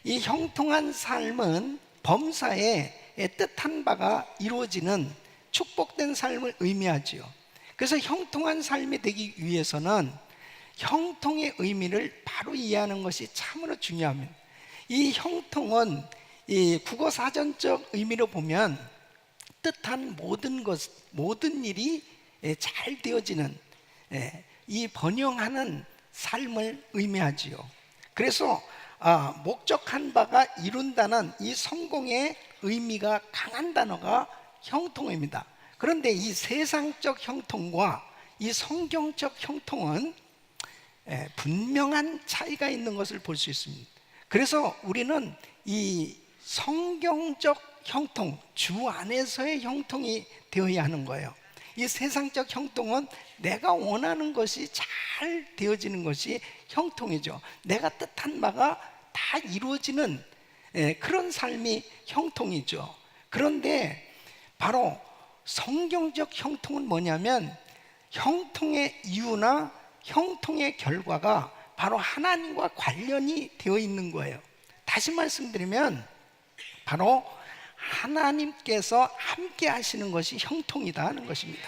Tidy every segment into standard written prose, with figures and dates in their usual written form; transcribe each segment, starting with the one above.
이 형통한 삶은 범사에 뜻한 바가 이루어지는 축복된 삶을 의미하지요. 그래서 형통한 삶이 되기 위해서는 형통의 의미를 바로 이해하는 것이 참으로 중요합니다. 이 형통은 이 국어사전적 의미로 보면 뜻한 모든 일이 잘 되어지는, 이 번영하는 삶을 의미하지요. 그래서 목적한 바가 이룬다는 이 성공의 의미가 강한 단어가 형통입니다. 그런데 이 세상적 형통과 이 성경적 형통은 분명한 차이가 있는 것을 볼 수 있습니다. 그래서 우리는 이 성경적 형통, 주 안에서의 형통이 되어야 하는 거예요. 이 세상적 형통은 내가 원하는 것이 잘 되어지는 것이 형통이죠. 내가 뜻한 바가 다 이루어지는 그런 삶이 형통이죠. 그런데 바로 성경적 형통은 뭐냐면 형통의 이유나 형통의 결과가 바로 하나님과 관련이 되어 있는 거예요. 다시 말씀드리면 바로 하나님께서 함께 하시는 것이 형통이다 하는 것입니다.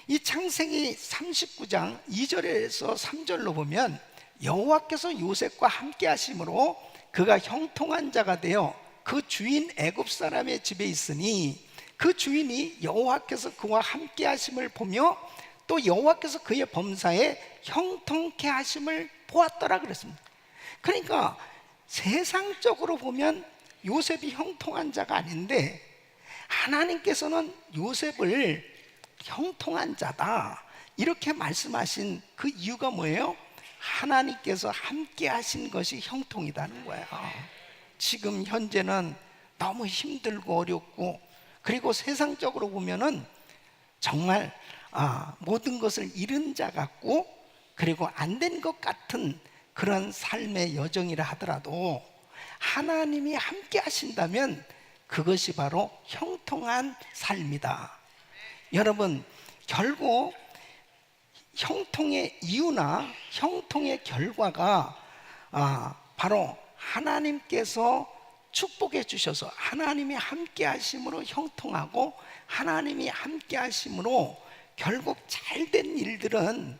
이 창세기 39장 2절에서 3절로 보면 여호와께서 요셉과 함께 하심으로 그가 형통한 자가 되어 그 주인 애굽 사람의 집에 있으니 그 주인이 여호와께서 그와 함께 하심을 보며 또 여호와께서 그의 범사에 형통케 하심을 보았더라 그랬습니다. 그러니까 세상적으로 보면 요셉이 형통한 자가 아닌데 하나님께서는 요셉을 형통한 자다 이렇게 말씀하신 그 이유가 뭐예요? 하나님께서 함께 하신 것이 형통이라는 거예요. 지금 현재는 너무 힘들고 어렵고 그리고 세상적으로 보면은 정말 모든 것을 잃은 자 같고 그리고 안 된 것 같은 그런 삶의 여정이라 하더라도 하나님이 함께 하신다면 그것이 바로 형통한 삶이다. 여러분, 결국 형통의 이유나 형통의 결과가 바로 하나님께서 축복해 주셔서 하나님이 함께 하심으로 형통하고 하나님이 함께 하심으로 결국 잘된 일들은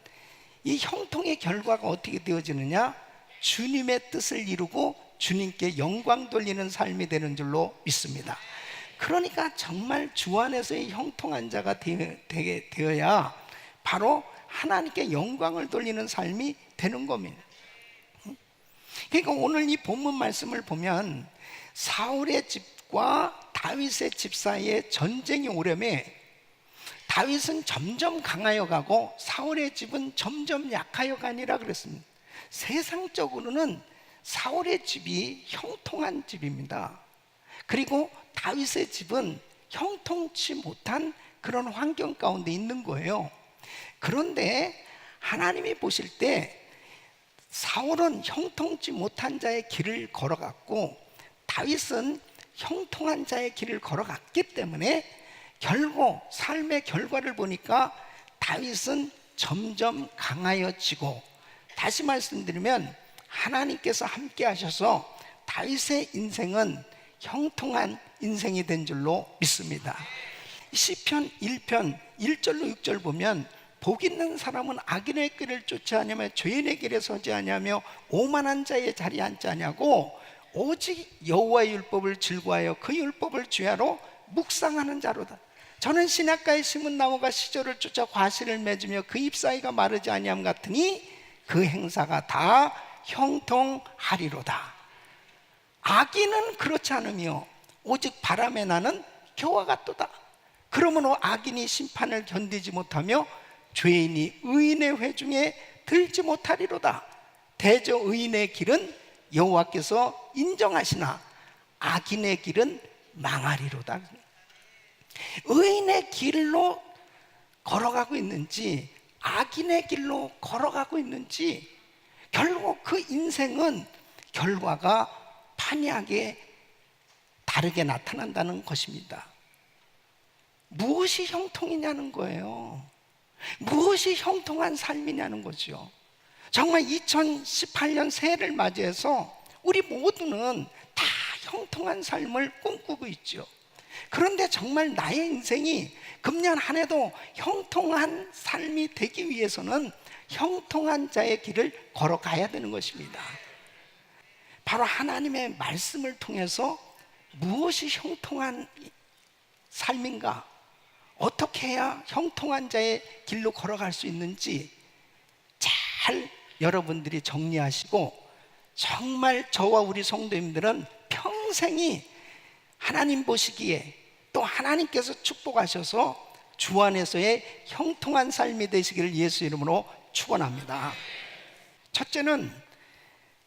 이 형통의 결과가 어떻게 되어지느냐? 주님의 뜻을 이루고 주님께 영광 돌리는 삶이 되는 줄로 믿습니다. 그러니까 정말 주 안에서의 형통한 자가 되게 되어야 바로 하나님께 영광을 돌리는 삶이 되는 겁니다. 그러니까 오늘 이 본문 말씀을 보면 사울의 집과 다윗의 집 사이에 전쟁이 오려매 다윗은 점점 강하여 가고 사울의 집은 점점 약하여 가니라 그랬습니다. 세상적으로는 사울의 집이 형통한 집입니다. 그리고 다윗의 집은 형통치 못한 그런 환경 가운데 있는 거예요. 그런데 하나님이 보실 때 사울은 형통치 못한 자의 길을 걸어갔고 다윗은 형통한 자의 길을 걸어갔기 때문에 결국 삶의 결과를 보니까 다윗은 점점 강하여지고 다시 말씀드리면 하나님께서 함께 하셔서 다윗의 인생은 형통한 인생이 된 줄로 믿습니다. 시편 1편 1절로 6절 보면 복 있는 사람은 악인의 길을 쫓지 아니하며 죄인의 길에 서지 아니하며 오만한 자의 자리에 앉지 아니하고 오직 여호와의 율법을 즐거워하여 그 율법을 주야로 묵상하는 자로다. 저는 시냇가에 심은 나무가 시절을 쫓아 과실을 맺으며 그 잎사귀가 마르지 아니함 같으니 그 행사가 다 형통하리로다. 악인은 그렇지 않으며 오직 바람에 나는 겨와 같도다. 그러므로 악인이 심판을 견디지 못하며 죄인이 의인의 회중에 들지 못하리로다. 대저 의인의 길은 여호와께서 인정하시나 악인의 길은 망하리로다. 의인의 길로 걸어가고 있는지 악인의 길로 걸어가고 있는지 결국 그 인생은 결과가 판이하게 다르게 나타난다는 것입니다. 무엇이 형통이냐는 거예요. 무엇이 형통한 삶이냐는 거죠. 정말 2018년 새해를 맞이해서 우리 모두는 다 형통한 삶을 꿈꾸고 있죠. 그런데 정말 나의 인생이 금년 한 해도 형통한 삶이 되기 위해서는 형통한 자의 길을 걸어가야 되는 것입니다. 바로 하나님의 말씀을 통해서 무엇이 형통한 삶인가, 어떻게 해야 형통한 자의 길로 걸어갈 수 있는지 잘 여러분들이 정리하시고, 정말 저와 우리 성도님들은 평생이 하나님 보시기에 또 하나님께서 축복하셔서 주 안에서의 형통한 삶이 되시기를 예수 이름으로 축원합니다. 첫째는,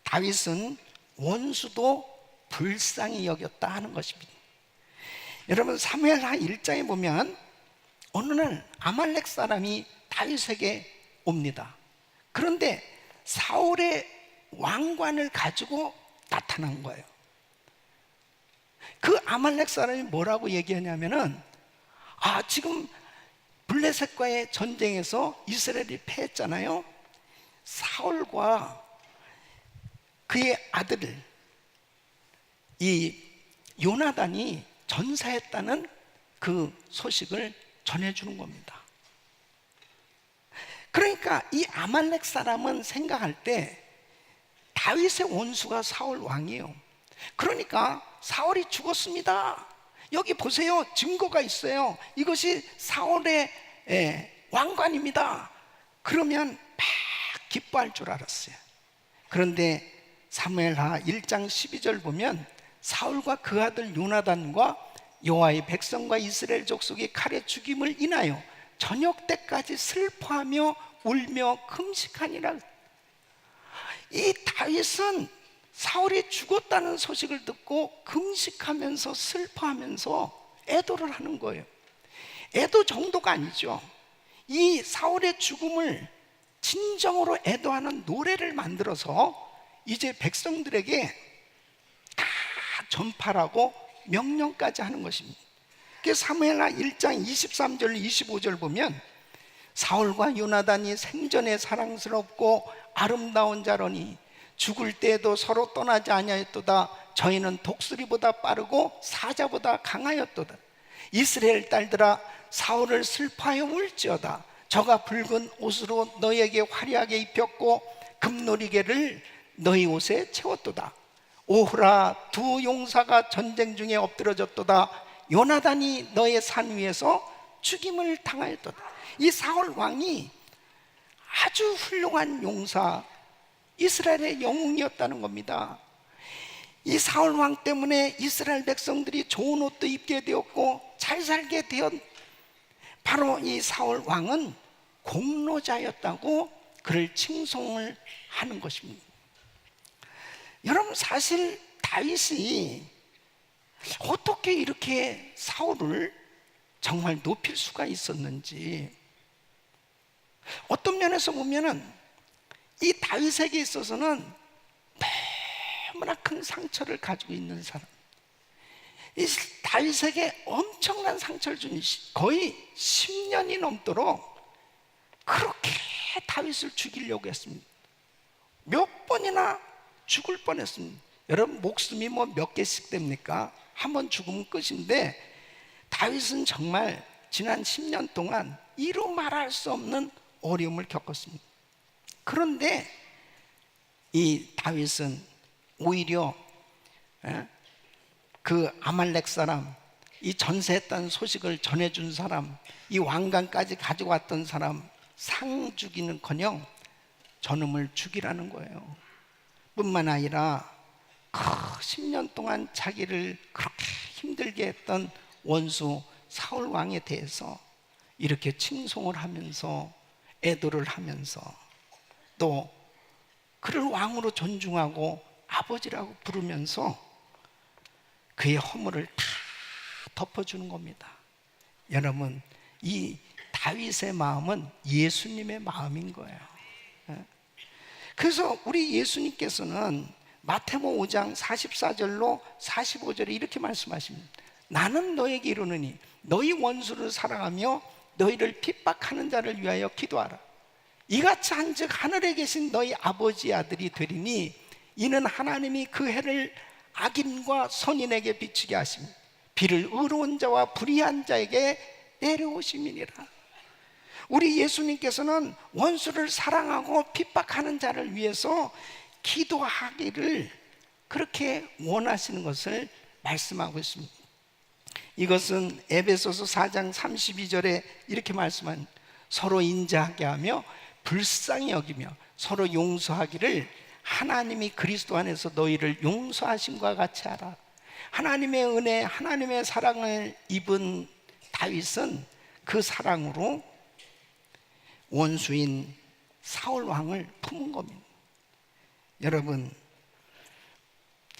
다윗은 원수도 불쌍히 여겼다 하는 것입니다. 여러분, 사무엘하 1장에 보면 어느 날 아말렉 사람이 다윗에게 옵니다. 그런데 사울의 왕관을 가지고 나타난 거예요. 그 아말렉 사람이 뭐라고 얘기하냐면은, 지금 블레셋과의 전쟁에서 이스라엘이 패했잖아요. 사울과 그의 아들 이 요나단이 전사했다는 그 소식을 전해주는 겁니다. 그러니까 이 아말렉 사람은 생각할 때 다윗의 원수가 사울 왕이에요. 그러니까 사울이 죽었습니다, 여기 보세요, 증거가 있어요, 이것이 사울의 왕관입니다, 그러면 막 기뻐할 줄 알았어요. 그런데 사무엘하 1장 12절 보면 사울과 그 아들 요나단과 여호와의 백성과 이스라엘 족속이 칼에 죽임을 인하여 저녁 때까지 슬퍼하며 울며 금식하니라. 이 다윗은 사울이 죽었다는 소식을 듣고 금식하면서 슬퍼하면서 애도를 하는 거예요. 애도 정도가 아니죠. 이 사울의 죽음을 진정으로 애도하는 노래를 만들어서 이제 백성들에게 다 전파하고 명령까지 하는 것입니다. 사무엘하 1장 23절 25절 보면 사울과 요나단이 생전에 사랑스럽고 아름다운 자로니 죽을 때에도 서로 떠나지 아니하였도다. 저희는 독수리보다 빠르고 사자보다 강하였도다. 이스라엘 딸들아, 사울을 슬퍼하여 울지어다. 저가 붉은 옷으로 너희에게 화려하게 입혔고 금놀이개를 너희 옷에 채웠도다. 오호라, 두 용사가 전쟁 중에 엎드러졌도다. 요나단이 너의 산 위에서 죽임을 당하였도다. 이 사울 왕이 아주 훌륭한 용사, 이스라엘의 영웅이었다는 겁니다. 이 사울 왕 때문에 이스라엘 백성들이 좋은 옷도 입게 되었고 잘 살게 되었. 바로 이 사울 왕은 공로자였다고 그를 칭송을 하는 것입니다. 여러분, 사실 다윗이 어떻게 이렇게 사울을 정말 높일 수가 있었는지, 어떤 면에서 보면은 이 다윗에게 있어서는 너무나 큰 상처를 가지고 있는 사람, 이 다윗에게 엄청난 상처를 준, 거의 10년이 넘도록 그렇게 다윗을 죽이려고 했습니다. 몇 번이나 죽을 뻔했습니다. 여러분, 목숨이 뭐 몇 개씩 됩니까? 한 번 죽으면 끝인데 다윗은 정말 지난 10년 동안 이루 말할 수 없는 어려움을 겪었습니다. 그런데 이 다윗은 오히려 그 아말렉 사람, 이 전세했다는 소식을 전해준 사람, 이 왕관까지 가지고 왔던 사람 상 주기는커녕 저놈을 죽이라는 거예요. 뿐만 아니라 10년 동안 자기를 그렇게 힘들게 했던 원수 사울 왕에 대해서 이렇게 칭송을 하면서 애도를 하면서 또 그를 왕으로 존중하고 아버지라고 부르면서 그의 허물을 다 덮어주는 겁니다. 여러분, 이 다윗의 마음은 예수님의 마음인 거예요. 그래서 우리 예수님께서는 마태복음 5장 44절로 45절에 이렇게 말씀하십니다. 나는 너에게 이르노니 너희 원수를 사랑하며 너희를 핍박하는 자를 위하여 기도하라. 이같이 한즉 하늘에 계신 너희 아버지의 아들이 되리니 이는 하나님이 그 해를 악인과 선인에게 비추게 하시며 비를 의로운 자와 불의한 자에게 내려오심이니라. 우리 예수님께서는 원수를 사랑하고 핍박하는 자를 위해서 기도하기를 그렇게 원하시는 것을 말씀하고 있습니다. 이것은 에베소서 4장 32절에 이렇게 말씀한 서로 인자하게 하며 불쌍히 여기며 서로 용서하기를 하나님이 그리스도 안에서 너희를 용서하심과 같이 하라. 하나님의 은혜, 하나님의 사랑을 입은 다윗은 그 사랑으로 원수인 사울 왕을 품은 겁니다. 여러분,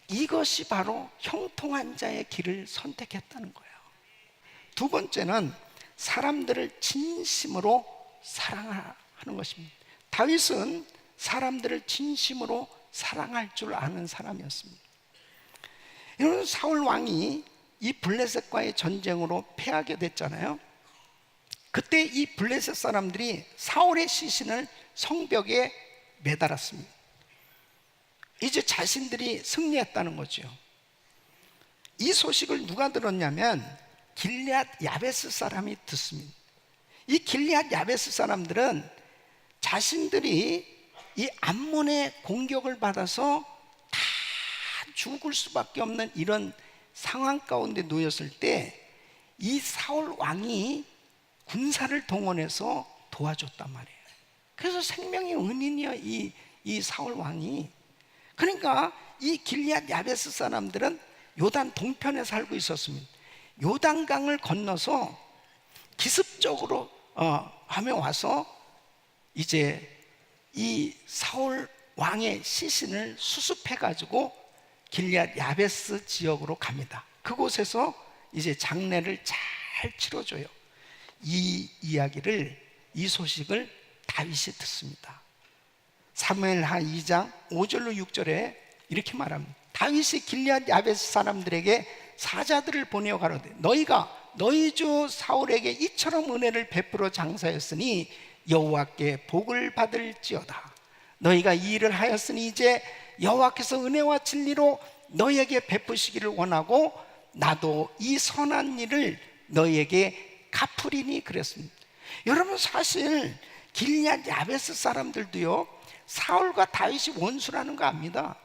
이것이 바로 형통한 자의 길을 선택했다는 거예요. 두 번째는 사람들을 진심으로 사랑하는 것입니다. 다윗은 사람들을 진심으로 사랑할 줄 아는 사람이었습니다. 여러분, 사울 왕이 이 블레셋과의 전쟁으로 패하게 됐잖아요. 그때 이 블레셋 사람들이 사울의 시신을 성벽에 매달았습니다. 이제 자신들이 승리했다는 거죠. 이 소식을 누가 들었냐면 길앗 야베스 사람이 듣습니다. 이 길앗 야베스 사람들은 자신들이 이 암몬의 공격을 받아서 다 죽을 수밖에 없는 이런 상황 가운데 놓였을 때 이 사울 왕이 군사를 동원해서 도와줬단 말이에요. 그래서 생명의 은인이야 이 사울 왕이. 그러니까 이 길앗 야베스 사람들은 요단 동편에 살고 있었습니다. 요단강을 건너서 기습적으로 하며 와서 이제 이 사울 왕의 시신을 수습해 가지고 길앗 야베스 지역으로 갑니다. 그곳에서 이제 장례를 잘 치러줘요. 이 이야기를, 이 소식을 다윗이 듣습니다. 사무엘하 2장 5절로 6절에 이렇게 말합니다. 다윗이 길앗 야베스 사람들에게 사자들을 보내어 가로되 너희가 너희 주 사울에게 이처럼 은혜를 베풀어 장사했으니 여호와께 복을 받을지어다. 너희가 이 일을 하였으니 이제 여호와께서 은혜와 진리로 너희에게 베푸시기를 원하고 나도 이 선한 일을 너희에게 갚으리니 그랬습니다. 여러분, 사실 길앗 야베스 사람들도요 사울과 다윗이 원수라는 거 압니다.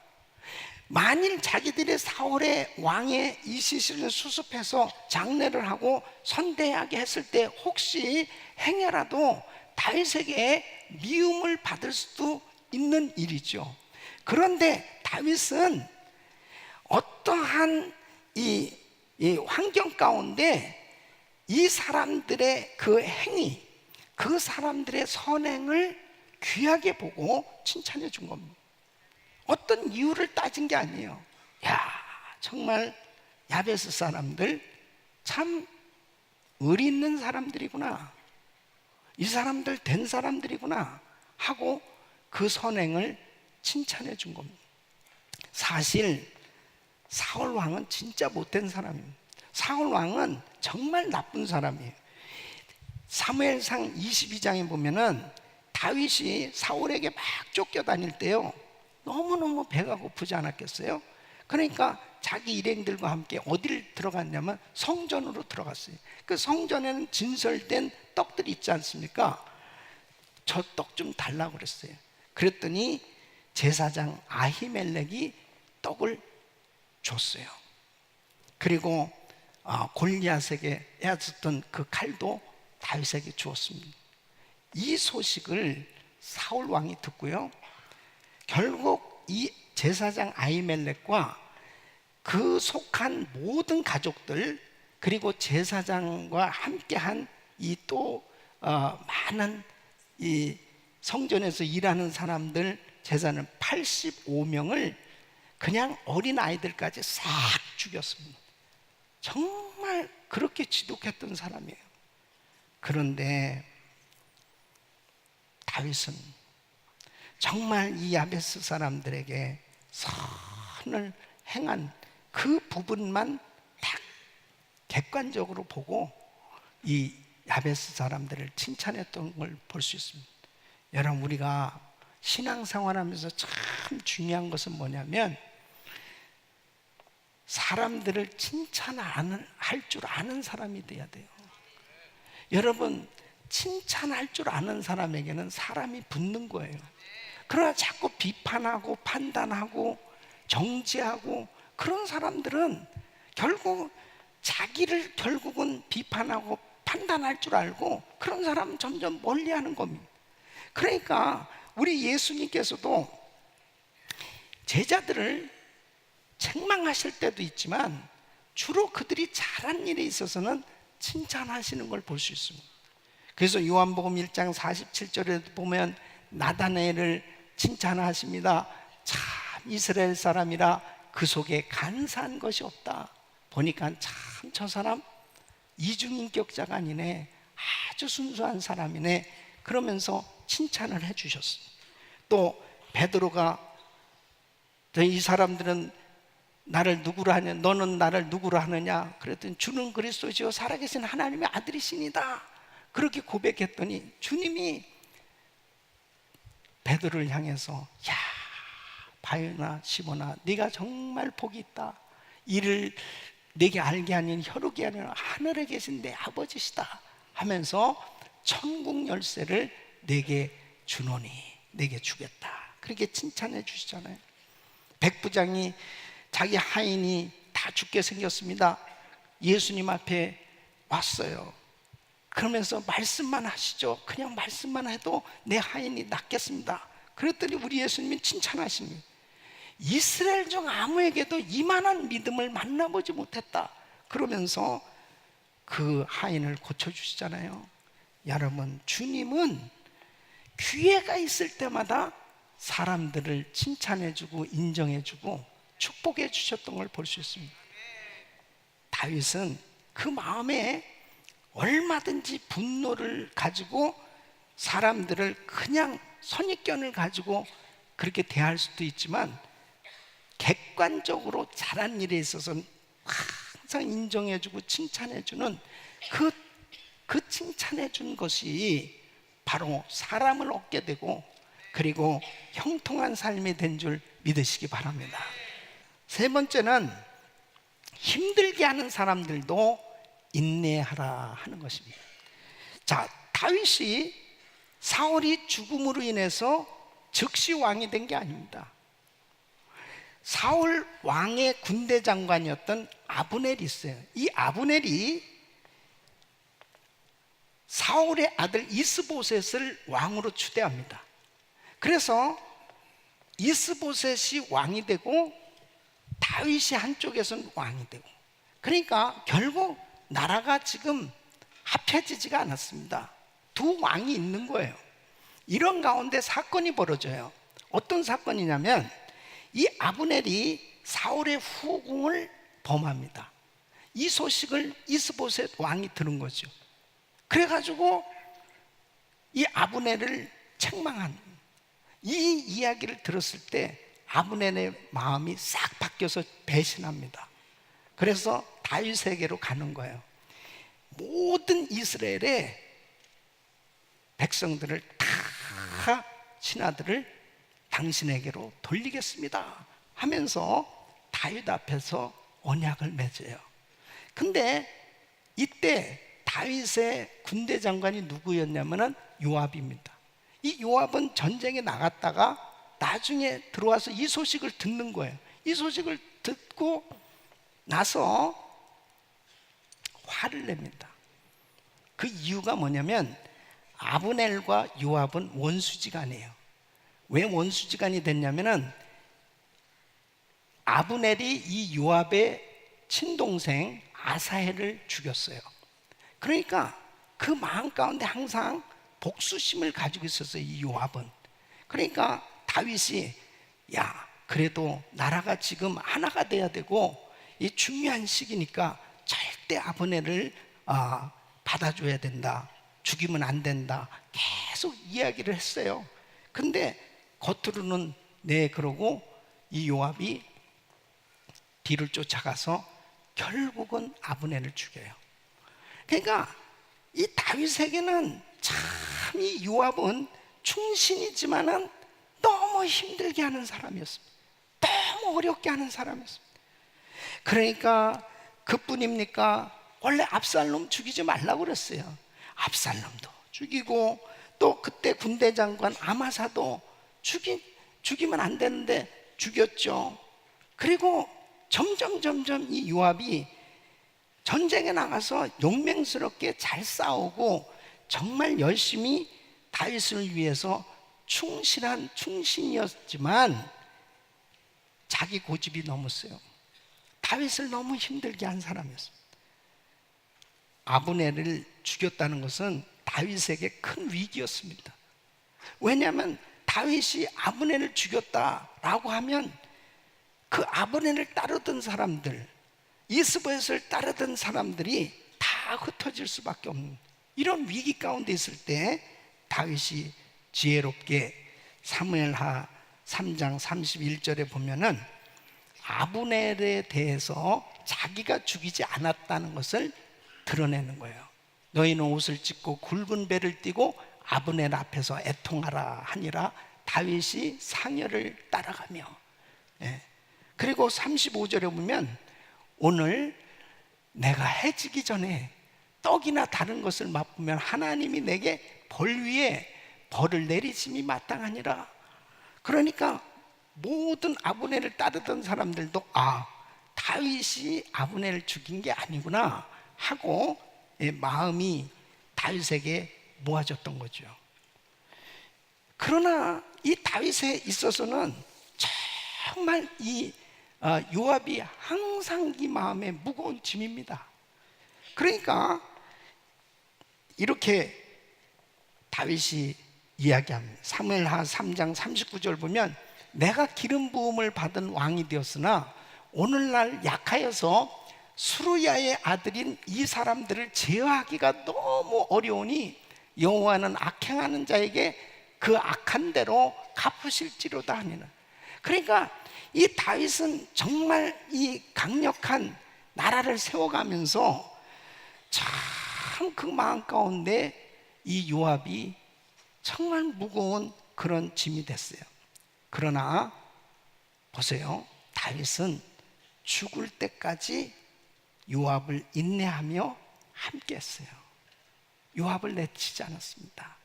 만일 자기들의 사울의 왕의 이 시신을 수습해서 장례를 하고 선대하게 했을 때 혹시 행여라도 다윗에게 미움을 받을 수도 있는 일이죠. 그런데 다윗은 어떠한 이 환경 가운데 이 사람들의 그 행위, 그 사람들의 선행을 귀하게 보고 칭찬해 준 겁니다. 어떤 이유를 따진 게 아니에요. 야, 정말 야베스 사람들 참 의리 있는 사람들이구나, 이 사람들 된 사람들이구나 하고 그 선행을 칭찬해 준 겁니다. 사실 사울 왕은 진짜 못된 사람입니다. 사울 왕은 정말 나쁜 사람이에요. 사무엘상 22장에 보면은 다윗이 사울에게 막 쫓겨다닐 때요 너무너무 배가 고프지 않았겠어요? 그러니까 자기 일행들과 함께 어디를 들어갔냐면 성전으로 들어갔어요. 그 성전에는 진설된 떡들이 있지 않습니까? 저 떡 좀 달라고 그랬어요. 그랬더니 제사장 아히멜렉이 떡을 줬어요. 그리고 골리앗에게 애었던 그 칼도 다윗에게 주었습니다. 이 소식을 사울 왕이 듣고요 결국 이 제사장 아히멜렉과 그 속한 모든 가족들, 그리고 제사장과 함께한 이 또 많은 이 성전에서 일하는 사람들, 제사는 85명을 그냥 어린 아이들까지 싹 죽였습니다. 정말 그렇게 지독했던 사람이에요. 그런데 다윗은 정말 이 야베스 사람들에게 선을 행한 그 부분만 딱 객관적으로 보고 이 야베스 사람들을 칭찬했던 걸 볼 수 있습니다. 여러분, 우리가 신앙생활하면서 참 중요한 것은 뭐냐면 사람들을 칭찬할 줄 아는 사람이 돼야 돼요. 여러분, 칭찬할 줄 아는 사람에게는 사람이 붙는 거예요. 그러나 자꾸 비판하고 판단하고 정죄하고 그런 사람들은 결국 자기를 결국은 비판하고 판단할 줄 알고 그런 사람은 점점 멀리하는 겁니다. 그러니까 우리 예수님께서도 제자들을 책망하실 때도 있지만 주로 그들이 잘한 일에 있어서는 칭찬하시는 걸 볼 수 있습니다. 그래서 요한복음 1장 47절에 보면 나다나엘을 칭찬하십니다. 참 이스라엘 사람이라 그 속에 간사한 것이 없다. 보니까 참 저 사람 이중인격자가 아니네, 아주 순수한 사람이네, 그러면서 칭찬을 해주셨어요. 또 베드로가 이 사람들은 나를 누구로 하냐, 너는 나를 누구로 하느냐 그랬더니 주는 그리스도시요 살아계신 하나님의 아들이시니다 그렇게 고백했더니 주님이 베드로를 향해서 야 바요나 시몬아, 네가 정말 복이 있다. 이를 내게 알게 아닌 혈육이 아니라 하늘에 계신 내 아버지시다 하면서 천국 열쇠를 내게 주노니 내게 주겠다, 그렇게 칭찬해 주시잖아요. 백부장이 자기 하인이 다 죽게 생겼습니다. 예수님 앞에 왔어요. 그러면서 말씀만 하시죠. 그냥 말씀만 해도 내 하인이 낫겠습니다. 그랬더니 우리 예수님이 칭찬하십니다. 이스라엘 중 아무에게도 이만한 믿음을 만나보지 못했다. 그러면서 그 하인을 고쳐주시잖아요. 여러분, 주님은 기회가 있을 때마다 사람들을 칭찬해주고 인정해주고 축복해 주셨던 걸 볼 수 있습니다. 다윗은 그 마음에 얼마든지 분노를 가지고 사람들을 그냥 선입견을 가지고 그렇게 대할 수도 있지만 객관적으로 잘한 일에 있어서는 항상 인정해주고 칭찬해주는 그 칭찬해준 것이 바로 사람을 얻게 되고 그리고 형통한 삶이 된 줄 믿으시기 바랍니다. 세 번째는 힘들게 하는 사람들도 인내하라 하는 것입니다. 자, 다윗이 사울이 죽음으로 인해서 즉시 왕이 된 게 아닙니다. 사울 왕의 군대 장관이었던 아브넬이 있어요. 이 아브넬이 사울의 아들 이스보셋을 왕으로 추대합니다. 그래서 이스보셋이 왕이 되고 다윗이 한쪽에서는 왕이 되고, 그러니까 결국 나라가 지금 합해지지가 않았습니다. 두 왕이 있는 거예요. 이런 가운데 사건이 벌어져요. 어떤 사건이냐면 이 아브넬이 사울의 후궁을 범합니다. 이 소식을 이스보셋 왕이 들은 거죠. 그래가지고 이 아브넬을 책망한, 이 이야기를 들었을 때 아브넬의 마음이 싹 바뀌어서 배신합니다. 그래서 다윗에게로 가는 거예요. 모든 이스라엘의 백성들을 다 신하들을 당신에게로 돌리겠습니다 하면서 다윗 앞에서 언약을 맺어요. 근데 이때 다윗의 군대 장관이 누구였냐면은 요압입니다. 이 요압은 전쟁에 나갔다가 나중에 들어와서 이 소식을 듣는 거예요. 이 소식을 듣고 나서 화를 냅니다. 그 이유가 뭐냐면 아브넬과 요압은 원수지간이에요. 왜 원수지간이 됐냐면은 아브넬이 이 요압의 친동생 아사헬을 죽였어요. 그러니까 그 마음 가운데 항상 복수심을 가지고 있었어요, 이 요압은. 그러니까 다윗이 야, 그래도 나라가 지금 하나가 돼야 되고 이 중요한 시기니까 절대 아브넬을 받아줘야 된다, 죽이면 안 된다, 계속 이야기를 했어요. 근데 겉으로는 네 그러고 이 요압이 뒤를 쫓아가서 결국은 아브넬을 죽여요. 그러니까 이 다윗에게는 참 이 요압은 충신이지만은 너무 힘들게 하는 사람이었습니다. 너무 어렵게 하는 사람이었습니다. 그러니까 그뿐입니까? 원래 압살롬 죽이지 말라고 그랬어요. 압살롬도 죽이고, 또 그때 군대 장관 아마사도 죽이면 안 되는데 죽였죠. 그리고 점점 이 요압이 전쟁에 나가서 용맹스럽게 잘 싸우고 정말 열심히 다윗을 위해서 충실한 충신이었지만 자기 고집이 너무 세요. 다윗을 너무 힘들게 한 사람이었습니다. 아브넬을 죽였다는 것은 다윗에게 큰 위기였습니다. 왜냐하면 다윗이 아브넬을 죽였다라고 하면 그 아브넬을 따르던 사람들, 이스보셋을 따르던 사람들이 다 흩어질 수밖에 없는 이런 위기 가운데 있을 때 다윗이 지혜롭게 사무엘하 3장 31절에 보면은 아브넬에 대해서 자기가 죽이지 않았다는 것을 드러내는 거예요. 너희는 옷을 찢고 굵은 배를 띠고 아브넬 앞에서 애통하라 하니라. 다윗이 상여를 따라가며, 그리고 35절에 보면 오늘 내가 해지기 전에 떡이나 다른 것을 맛보면 하나님이 내게 벌 위에 벌을 내리심이 마땅하니라. 그러니까 모든 아브넬을 따르던 사람들도 다윗이 아브넬을 죽인 게 아니구나 하고 마음이 다윗에게 모아졌던 거죠. 그러나 이 다윗에 있어서는 정말 이 요압이 항상 이 마음에 무거운 짐입니다. 그러니까 이렇게 다윗이 이야기합니다. 사무엘하 3장 39절 보면 내가 기름 부음을 받은 왕이 되었으나 오늘날 약하여서 수르야의 아들인 이 사람들을 제어하기가 너무 어려우니 여호와는 악행하는 자에게 그 악한 대로 갚으실지로다 하니라. 그러니까 이 다윗은 정말 이 강력한 나라를 세워가면서 참 그 마음 가운데 이 요압이 정말 무거운 그런 짐이 됐어요. 그러나 보세요, 다윗은 죽을 때까지 요압을 인내하며 함께 했어요. 요압을 내치지 않았습니다.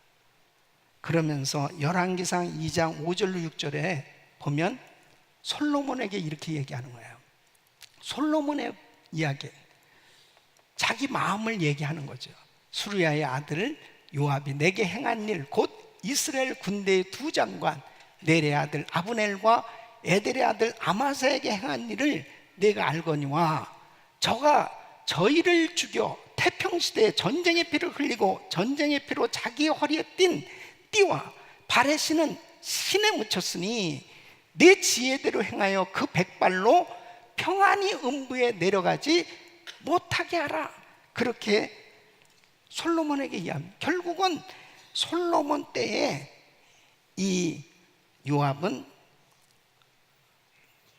그러면서 열왕기상 2장 5절로 6절에 보면 솔로몬에게 이렇게 얘기하는 거예요. 솔로몬의 이야기, 자기 마음을 얘기하는 거죠. 수르야의 아들 요압이 내게 행한 일, 곧 이스라엘 군대의 두 장관 넬의 아들 아브넬과 에델의 아들 아마사에게 행한 일을 내가 알거니와 저가 저희를 죽여 태평시대에 전쟁의 피를 흘리고 전쟁의 피로 자기의 허리에 띈 띠와 발에 신은 신에 묻혔으니 내 지혜대로 행하여 그 백발로 평안히 음부에 내려가지 못하게 하라. 그렇게 솔로몬에게 이야기합니다. 결국은 솔로몬 때에 이 요압은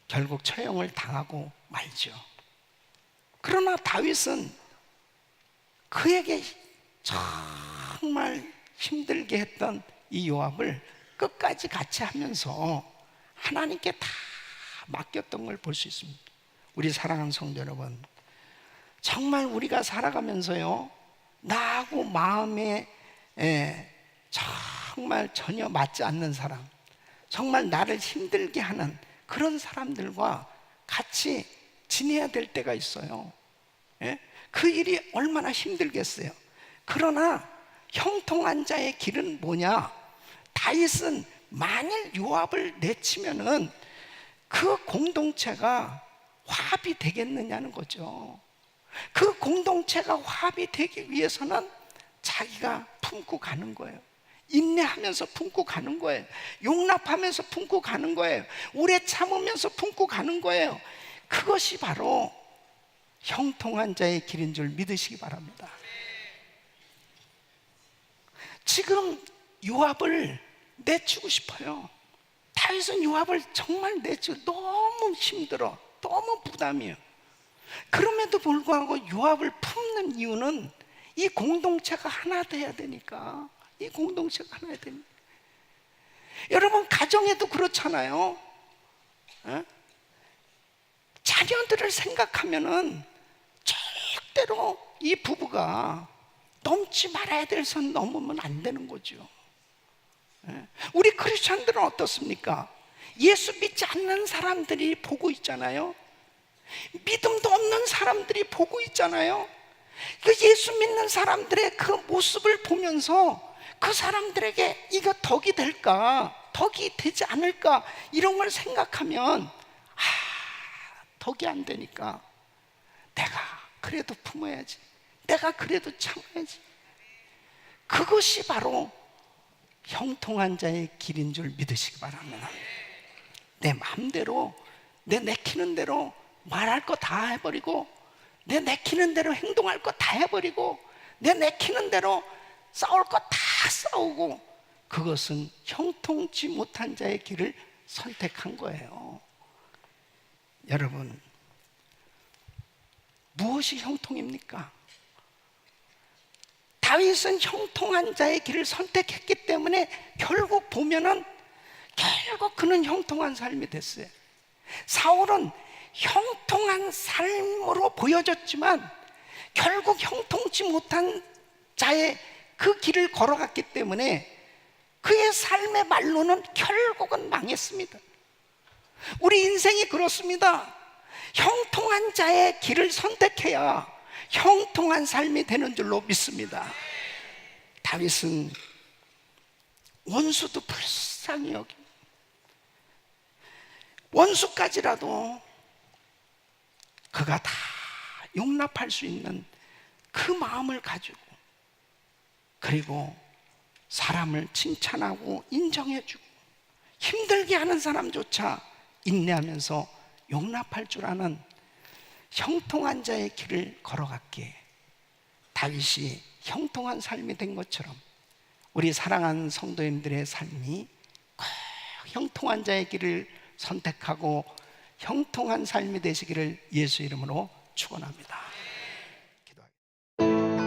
결국 처형을 당하고 말죠. 그러나 다윗은 그에게 정말 힘들게 했던 이 요압을 끝까지 같이 하면서 하나님께 다 맡겼던 걸 볼 수 있습니다. 우리 사랑하는 성도 여러분, 정말 우리가 살아가면서요, 나하고 마음에 정말 전혀 맞지 않는 사람, 정말 나를 힘들게 하는 그런 사람들과 같이 지내야 될 때가 있어요. 그 일이 얼마나 힘들겠어요. 그러나 형통한 자의 길은 뭐냐? 다윗은 만일 요압을 내치면은 그 공동체가 화합이 되겠느냐는 거죠. 그 공동체가 화합이 되기 위해서는 자기가 품고 가는 거예요. 인내하면서 품고 가는 거예요. 용납하면서 품고 가는 거예요. 오래 참으면서 품고 가는 거예요. 그것이 바로 형통한 자의 길인 줄 믿으시기 바랍니다. 지금 요압을 내치고 싶어요. 다윗은 요압을 정말 내치고 너무 힘들어, 너무 부담이에요. 그럼에도 불구하고 요압을 품는 이유는 이 공동체가 하나 돼야 되니까. 이 공동체가 하나 돼야 되니까. 여러분, 가정에도 그렇잖아요. 에? 자녀들을 생각하면은 절대로 이 부부가 넘지 말아야 될 선 넘으면 안 되는 거죠. 우리 크리스찬들은 어떻습니까? 예수 믿지 않는 사람들이 보고 있잖아요. 믿음도 없는 사람들이 보고 있잖아요. 그 예수 믿는 사람들의 그 모습을 보면서 그 사람들에게 이거 덕이 될까, 덕이 되지 않을까, 이런 걸 생각하면 덕이 안 되니까 내가 그래도 품어야지, 내가 그래도 참아야지. 그것이 바로 형통한 자의 길인 줄 믿으시기 바랍니다. 내 마음대로, 내 내키는 대로 말할 거 다 해버리고, 내 내키는 대로 행동할 거 다 해버리고, 내 내키는 대로 싸울 거 다 싸우고, 그것은 형통치 못한 자의 길을 선택한 거예요. 여러분, 무엇이 형통입니까? 다윗은 형통한 자의 길을 선택했기 때문에 결국 보면은 결국 그는 형통한 삶이 됐어요. 사울은 형통한 삶으로 보여졌지만 결국 형통치 못한 자의 그 길을 걸어갔기 때문에 그의 삶의 말로는 결국은 망했습니다. 우리 인생이 그렇습니다. 형통한 자의 길을 선택해야 형통한 삶이 되는 줄로 믿습니다. 다윗은 원수도 불쌍히 여기고 원수까지라도 그가 다 용납할 수 있는 그 마음을 가지고, 그리고 사람을 칭찬하고 인정해주고 힘들게 하는 사람조차 인내하면서 용납할 줄 아는 형통한 자의 길을 걸어갔기에 다윗이 형통한 삶이 된 것처럼 우리 사랑하는 성도님들의 삶이 꼭 형통한 자의 길을 선택하고 형통한 삶이 되시기를 예수 이름으로 축원합니다. 기도하겠습니다.